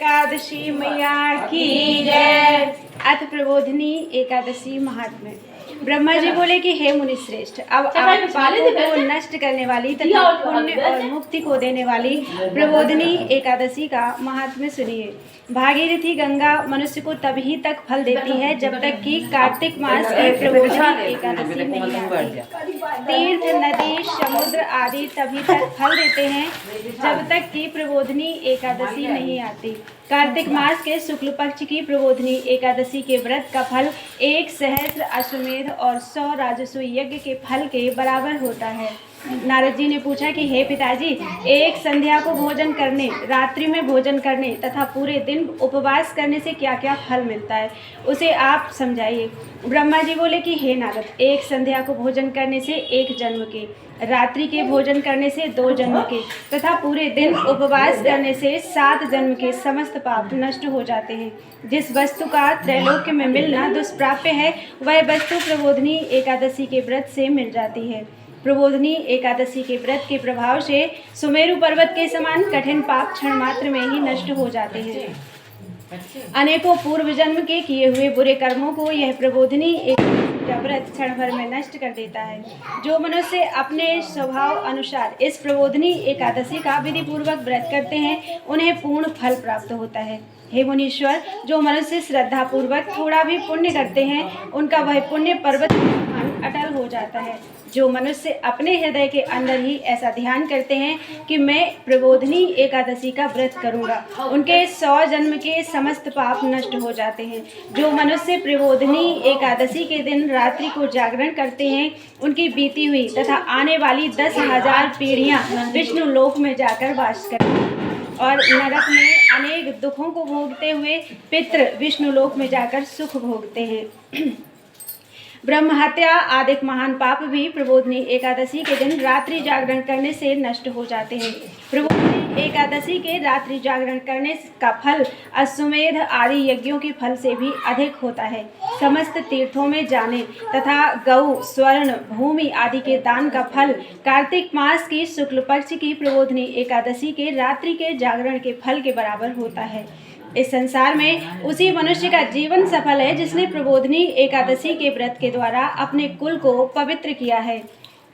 एकादशी मैया की जय। अथ प्रबोधिनी एकादशी महात्म्य। ब्रह्मा जी बोले कि हे मुनि श्रेष्ठ, अब आप पापों को नष्ट करने वाली तथा पुण्य और मुक्ति को देने वाली प्रबोधिनी एकादशी का महात्म्य सुनिए। भागीरथी गंगा मनुष्य को तभी तक फल देती है जब तक कि कार्तिक मास की प्रबोधिनी एकादशी नहीं आती। तीर्थ, नदी, समुद्र आदि तभी तक फल देते हैं जब तक कि प्रबोधिनी एकादशी नहीं आती। कार्तिक मास के शुक्ल पक्ष की प्रबोधिनी एकादशी के व्रत का फल 1 सहस्त्र अश्वमेध और 100 राजसूय यज्ञ के फल के बराबर होता है। नारद जी ने पूछा कि हे पिताजी, एक संध्या को भोजन करने, रात्रि में भोजन करने तथा पूरे दिन उपवास करने से क्या क्या फल मिलता है, उसे आप समझाइए। ब्रह्मा जी बोले कि हे नारद, एक संध्या को भोजन करने से 1 जन्म के, रात्रि के भोजन करने से 2 जन्म के तथा पूरे दिन उपवास करने से 7 जन्म के समस्त पाप नष्ट हो जाते हैं। जिस वस्तु का त्रैलोक्य में मिलना दुष्प्राप्य है, वह वस्तु प्रबोधिनी एकादशी के व्रत से मिल जाती है। प्रबोधिनी एकादशी के व्रत के प्रभाव से सुमेरु पर्वत के समान कठिन पाप क्षण मात्र में ही नष्ट हो जाते हैं। अनेकों पूर्व जन्म के किए हुए बुरे कर्मों को यह प्रबोधिनी एकादशी का व्रत क्षण भर में नष्ट कर देता है। जो मनुष्य अपने स्वभाव अनुसार इस प्रबोधिनी एकादशी का विधि पूर्वक व्रत करते हैं, उन्हें पूर्ण फल प्राप्त होता है। हे मुनीश्वर, जो मनुष्य श्रद्धा पूर्वक थोड़ा भी पुण्य करते हैं, उनका वह पुण्य पर्वत अटल हो जाता है। जो मनुष्य अपने हृदय के अंदर ही ऐसा ध्यान करते हैं कि मैं प्रबोधिनी एकादशी का व्रत करूंगा, उनके 100 जन्म के समस्त पाप नष्ट हो जाते हैं। जो मनुष्य प्रबोधिनी एकादशी के दिन रात्रि को जागरण करते हैं, उनकी बीती हुई तथा आने वाली 10,000 पीढ़ियां विष्णु लोक में जाकर वास करती हैं और नरक में अनेक दुखों को भोगते हुए पितृ विष्णु लोक में जाकर सुख भोगते हैं। ब्रह्म हत्या आदि महान पाप भी प्रबोधिनी एकादशी के दिन रात्रि जागरण करने से नष्ट हो जाते हैं। प्रबोधिनी एकादशी के रात्रि जागरण करने का फल अश्वमेध आदि यज्ञों के फल से भी अधिक होता है। समस्त तीर्थों में जाने तथा गौ, स्वर्ण, भूमि आदि के दान का फल कार्तिक मास की शुक्ल पक्ष की प्रबोधिनी एकादशी के रात्रि के जागरण के फल के बराबर होता है। इस संसार में उसी मनुष्य का जीवन सफल है जिसने प्रबोधिनी एकादशी के व्रत के द्वारा अपने कुल को पवित्र किया है।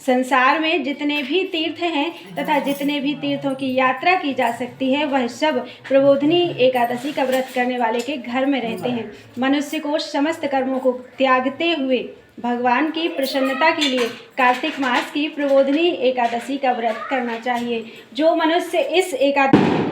संसार में जितने भी तीर्थ हैं तथा जितने भी तीर्थों की यात्रा की जा सकती है, वह सब प्रबोधिनी एकादशी का व्रत करने वाले के घर में रहते हैं। मनुष्य को समस्त कर्मों को त्यागते हुए भगवान की प्रसन्नता के लिए कार्तिक मास की प्रबोधिनी एकादशी का व्रत करना चाहिए। जो मनुष्य इस एकादशी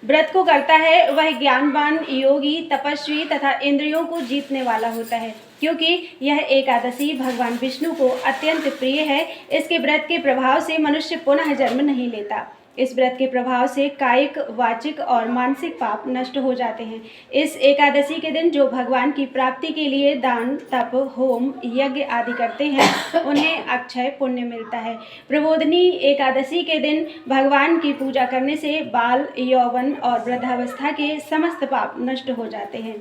व्रत को करता है, वह ज्ञानवान, योगी, तपस्वी तथा इंद्रियों को जीतने वाला होता है। क्योंकि यह एकादशी भगवान विष्णु को अत्यंत प्रिय है, इसके व्रत के प्रभाव से मनुष्य पुनः जन्म नहीं लेता। इस व्रत के प्रभाव से कायिक, वाचिक और मानसिक पाप नष्ट हो जाते हैं। इस एकादशी के दिन जो भगवान की प्राप्ति के लिए दान, तप, होम, यज्ञ आदि करते हैं, उन्हें अक्षय पुण्य मिलता है। प्रबोधिनी एकादशी के दिन भगवान की पूजा करने से बाल, यौवन और वृद्धावस्था के समस्त पाप नष्ट हो जाते हैं।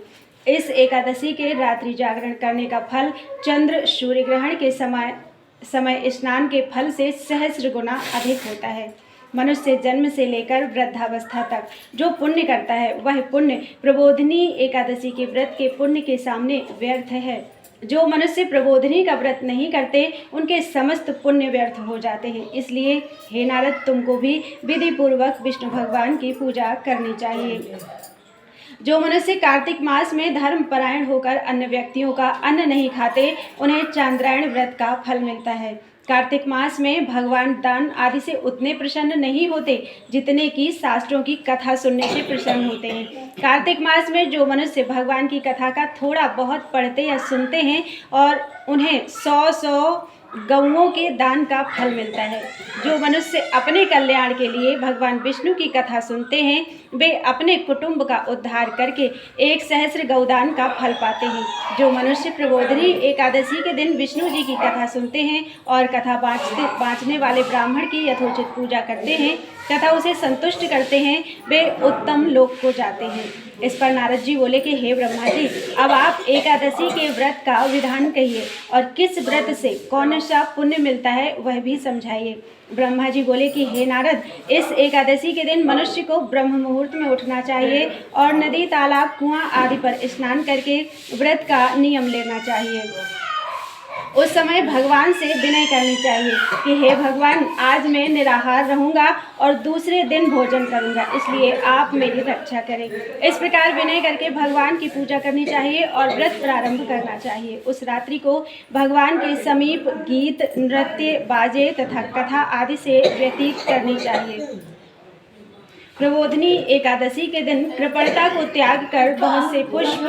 इस एकादशी के रात्रि जागरण करने का फल चंद्र सूर्य ग्रहण के समय स्नान के फल से सहस्र गुना अधिक होता है। मनुष्य जन्म से लेकर वृद्धावस्था तक जो पुण्य करता है, वह पुण्य प्रबोधिनी एकादशी के व्रत के पुण्य के सामने व्यर्थ है। जो मनुष्य प्रबोधिनी का व्रत नहीं करते, उनके समस्त पुण्य व्यर्थ हो जाते हैं। इसलिए हे नारद, तुमको भी विधि पूर्वक विष्णु भगवान की पूजा करनी चाहिए। जो मनुष्य कार्तिक मास में धर्म परायण होकर अन्य व्यक्तियों का अन्न नहीं खाते, उन्हें चांद्रायण व्रत का फल मिलता है। कार्तिक मास में भगवान दान आदि से उतने प्रसन्न नहीं होते जितने कि शास्त्रों की कथा सुनने से प्रसन्न होते हैं। कार्तिक मास में जो मनुष्य भगवान की कथा का थोड़ा बहुत पढ़ते या सुनते हैं और उन्हें 100 गौओं के दान का फल मिलता है। जो मनुष्य अपने कल्याण के लिए भगवान विष्णु की कथा सुनते हैं, वे अपने कुटुंब का उद्धार करके 1 सहस्त्र गौदान का फल पाते हैं। जो मनुष्य प्रबोधिनी एकादशी के दिन विष्णु जी की कथा सुनते हैं और कथा बाँचने वाले ब्राह्मण की यथोचित पूजा करते हैं, तथा उसे संतुष्ट करते हैं वे उत्तम लोक को जाते हैं। इस पर नारद जी बोले कि हे ब्रह्मा जी, अब आप एकादशी के व्रत का विधान कहिए और किस व्रत से कौन सा पुण्य मिलता है वह भी समझाइए। ब्रह्मा जी बोले कि हे नारद, इस एकादशी के दिन मनुष्य को ब्रह्म मुहूर्त में उठना चाहिए और नदी, तालाब, कुआं आदि पर स्नान करके व्रत का नियम लेना चाहिए। उस समय भगवान से विनय करनी चाहिए कि हे भगवान, आज मैं निराहार रहूंगा और दूसरे दिन भोजन करूंगा, इसलिए आप मेरी रक्षा करें। इस प्रकार विनय करके भगवान की पूजा करनी चाहिए और व्रत प्रारंभ करना चाहिए। उस रात्रि को भगवान के समीप गीत, नृत्य, बाजे तथा कथा आदि से व्यतीत करनी चाहिए। प्रबोधिनी एकादशी के दिन कृपणता को त्याग कर बहुत से पुष्प,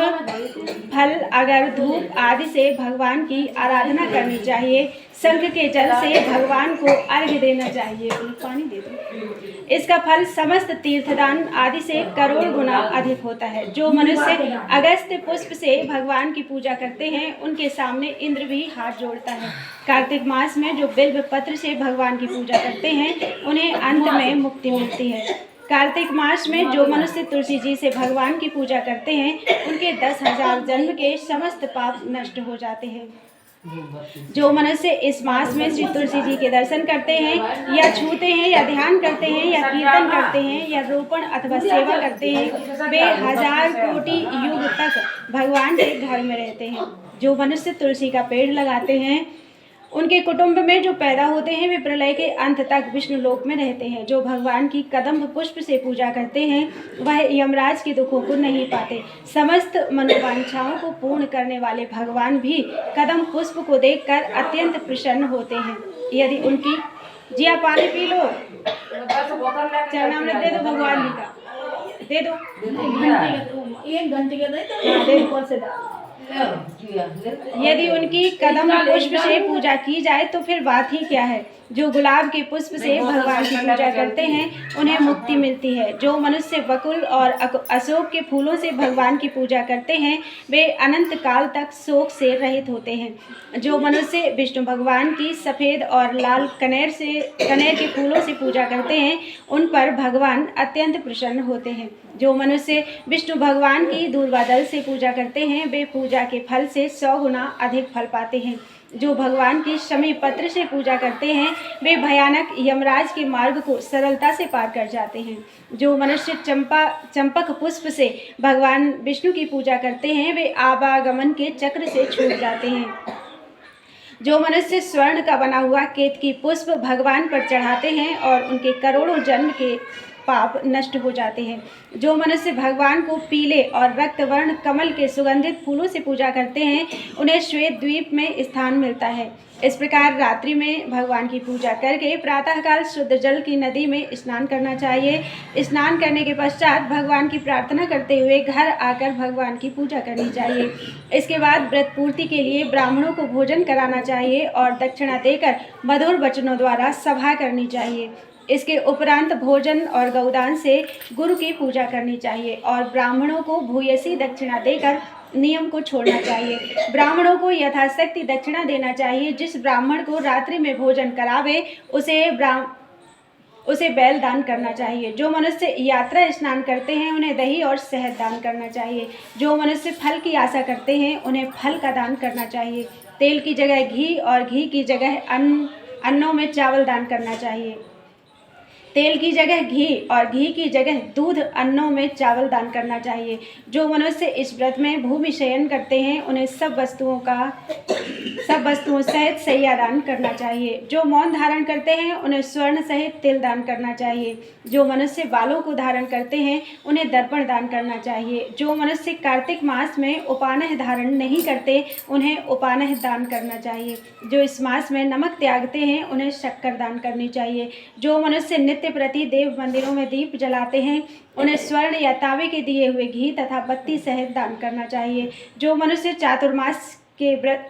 फल, अगर, धूप आदि से भगवान की आराधना करनी चाहिए। शंख के जल से भगवान को अर्घ्य देना चाहिए। पानी दे दो। इसका फल समस्त तीर्थदान आदि से करोड़ गुना अधिक होता है। जो मनुष्य अगस्त्य पुष्प से भगवान की पूजा करते हैं उनके सामने इंद्र भी हाथ जोड़ता है। कार्तिक मास में जो बिल्व पत्र से भगवान की पूजा करते हैं उन्हें अंत में मुक्ति मिलती है। कार्तिक मास में जो मनुष्य तुलसी जी से भगवान की पूजा करते हैं उनके 10,000 जन्म के समस्त पाप नष्ट हो जाते हैं। जो मनुष्य इस मास में श्री तुलसी जी के दर्शन करते हैं या छूते हैं या ध्यान करते हैं या कीर्तन करते हैं या रोपण अथवा सेवा करते हैं वे 1000 कोटि युग तक भगवान के घर में रहते हैं। जो मनुष्य तुलसी का पेड़ लगाते हैं उनके कुटुंब में जो पैदा होते हैं वे प्रलय के अंत तक विष्णु लोक में रहते हैं। जो भगवान की कदम्ब पुष्प से पूजा करते हैं वह यमराज के दुखों को नहीं पाते। समस्त मनोवांछाओं को पूर्ण करने वाले भगवान भी कदम्ब पुष्प को देखकर अत्यंत प्रसन्न होते हैं। यदि उनकी जिया पानी पी लो, चरणामृत दे दो, भगवान जी का दे दो, 1 घंटे का दे दो। यदि उनकी कदम पुष्प से पूजा की जाए तो फिर बात ही क्या है। जो गुलाब के पुष्प से भगवान की पूजा करते हैं उन्हें मुक्ति मिलती है। जो मनुष्य बकुल और अशोक के फूलों से भगवान की पूजा करते हैं वे अनंत काल तक शोक से रहित होते हैं। जो मनुष्य विष्णु भगवान की सफ़ेद और लाल कनेर के फूलों से पूजा करते हैं उन पर भगवान अत्यंत प्रसन्न होते हैं। जो मनुष्य विष्णु भगवान की दूर्वादल से पूजा करते हैं वे पूजा के फल से 100 गुना अधिक फल पाते हैं। जो भगवान की शमी पत्र से पूजा करते हैं वे भयानक यमराज के मार्ग को सरलता से पार कर जाते हैं। जो मनुष्य चंपक पुष्प से भगवान विष्णु की पूजा करते हैं वे आवागमन के चक्र से छूट जाते हैं। जो मनुष्य स्वर्ण का बना हुआ केतकी पुष्प भगवान पर चढ़ाते हैं और उनके करोड़ों जन्म के पाप नष्ट हो जाते हैं। जो मनुष्य भगवान को पीले और रक्त वर्ण कमल के सुगंधित फूलों से पूजा करते हैं उन्हें श्वेत द्वीप में स्थान मिलता है। इस प्रकार रात्रि में भगवान की पूजा करके प्रातःकाल शुद्ध जल की नदी में स्नान करना चाहिए। स्नान करने के पश्चात भगवान की प्रार्थना करते हुए घर आकर भगवान की पूजा करनी चाहिए। इसके बाद व्रत पूर्ति के लिए ब्राह्मणों को भोजन कराना चाहिए और दक्षिणा देकर मधुर वचनों द्वारा सभा करनी चाहिए। इसके उपरांत भोजन और गौदान से गुरु की पूजा करनी चाहिए और ब्राह्मणों को भूयसी दक्षिणा देकर नियम को छोड़ना चाहिए। ब्राह्मणों को यथाशक्ति दक्षिणा देना चाहिए। जिस ब्राह्मण को रात्रि में भोजन करावे उसे बैल दान करना चाहिए। जो मनुष्य यात्रा स्नान करते हैं उन्हें दही और शहद दान करना चाहिए। जो मनुष्य फल की आशा करते हैं उन्हें फल का दान करना चाहिए। तेल की जगह घी और घी की जगह अन्नों में चावल दान करना चाहिए। तेल की जगह घी और घी की जगह दूध, अन्नों में चावल दान करना चाहिए। जो मनुष्य इस व्रत में भूमि शयन करते हैं उन्हें सब वस्तुओं सहित सैया दान करना चाहिए। जो मौन धारण करते हैं उन्हें स्वर्ण सहित तिल दान करना चाहिए। जो मनुष्य बालों को धारण करते हैं उन्हें दर्पण दान करना चाहिए। जो मनुष्य कार्तिक मास में उपानह धारण नहीं करते उन्हें उपानह दान करना चाहिए। जो इस मास में नमक त्यागते हैं उन्हें शक्कर दान करनी चाहिए। जो मनुष्य नित्य प्रति देव मंदिरों में दीप जलाते हैं उन्हें स्वर्ण या तांबे के दिए हुए घी तथा बत्ती सहित दान करना चाहिए। जो मनुष्य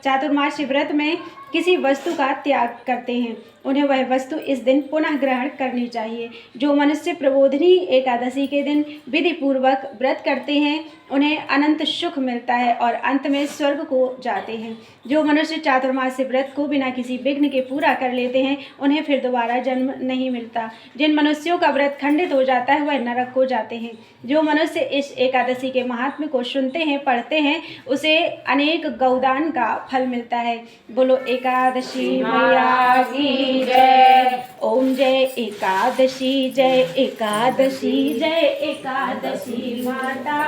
चातुर्मास्य व्रत में किसी वस्तु का त्याग करते हैं उन्हें वह वस्तु इस दिन पुनः ग्रहण करनी चाहिए। जो मनुष्य प्रबोधिनी एकादशी के दिन विधि पूर्वक व्रत करते हैं उन्हें अनंत सुख मिलता है और अंत में स्वर्ग को जाते हैं। जो मनुष्य चातुर्मास्य व्रत को बिना किसी विघ्न के पूरा कर लेते हैं उन्हें फिर दोबारा जन्म नहीं मिलता। जिन मनुष्यों का व्रत खंडित हो जाता है वह नरक को जाते हैं। जो मनुष्य इस एकादशी के महात्म्य को सुनते हैं पढ़ते हैं उसे अनेक गौदान का फल मिलता है। बोलो एकादशी मैया की जय। ओम जय एकादशी, जय एकादशी, जय एकादशी माता।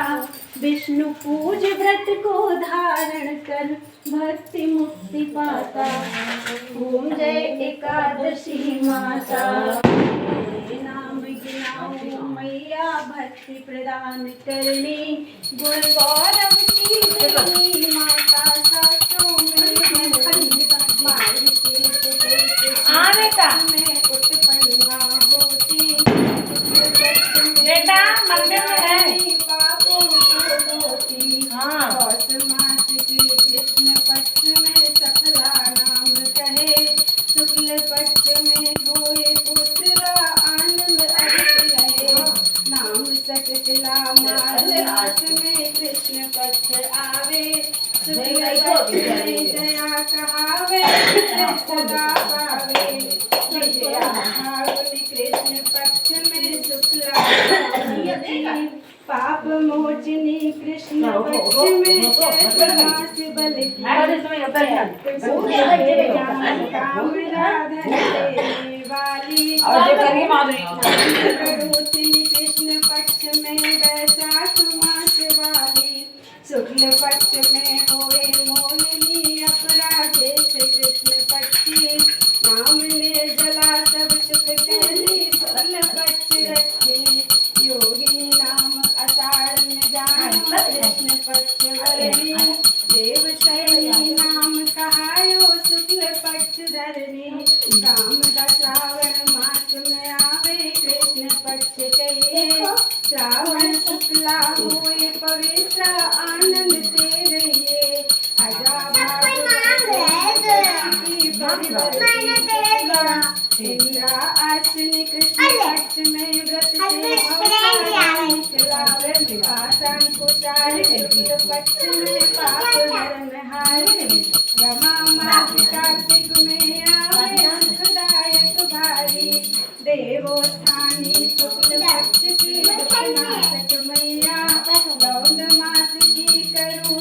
विष्णु पूज व्रत को धारण कर भक्ति मुक्ति पाता। ओम जय एकादशी माता। नाम गिनाओ मैया भक्ति प्रदान करनी। गुण गौरव की देवी माता शास्त्रों में उत्पन्ना होती। बेटा मंदिर में है। पापों को धोती। हाँ। कृष्ण पक्ष में सकला नाम कहे। शुक्ल पक्ष में होए पुत्र आनंद अधिक रहे। नाम सकला मास में कृष्ण पक्ष आवे। शुक्ल पक्ष में जया कहावे सदा पावे। विजया भावनी कृष्ण पक्ष में शुक्ला पाप मोचनी कृष्ण पक्ष में चैत्र मास बल की। कृष्ण पक्ष में वैशाख मास वाली। शुक्ल पक्ष में होए मोहिनी अपराधे से कृष्ण पक्षी। नाम निर्जला सब सुख कहली शुक्ल पक्ष रखे। योगिनी नाम अषाढ़ में जानो कृष्ण पक्ष वरनी। देव शयनी नाम कहायो शुक्ल पक्ष धरनी। काम का श्रावण मास में आवे कृष्ण पक्ष कहिए। श्रावण शुक्ला होए पवित्र आनंद से रहिए। इंद्रा आश्विनी कृष्ण पक्ष में व्रत से पक्ष में पाप हरण हारि। रमा मास कार्तिक में आवे सुखदायक भारी। देवोत्थानी शुक्ल पक्ष की नाशक मैया। लौंड मास की करूँ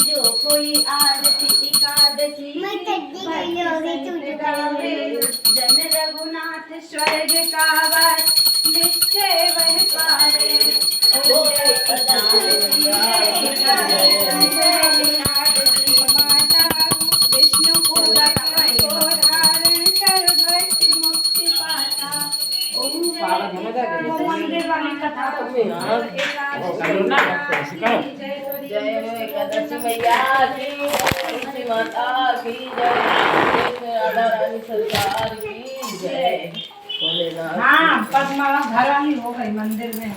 जो कोई आरती एकादशी जन रघुनाथ स्वर्ग का वास निश्चय वह पाए। माता विष्णु पूरा को धारण कर भक्ति मुक्ति पाता। ओम मंदिर वाली कथा जय एकादशी मैया की माता की जय। राधा रानी सरकार की जय। हाँ पद्मा घर ही हो गई मंदिर में।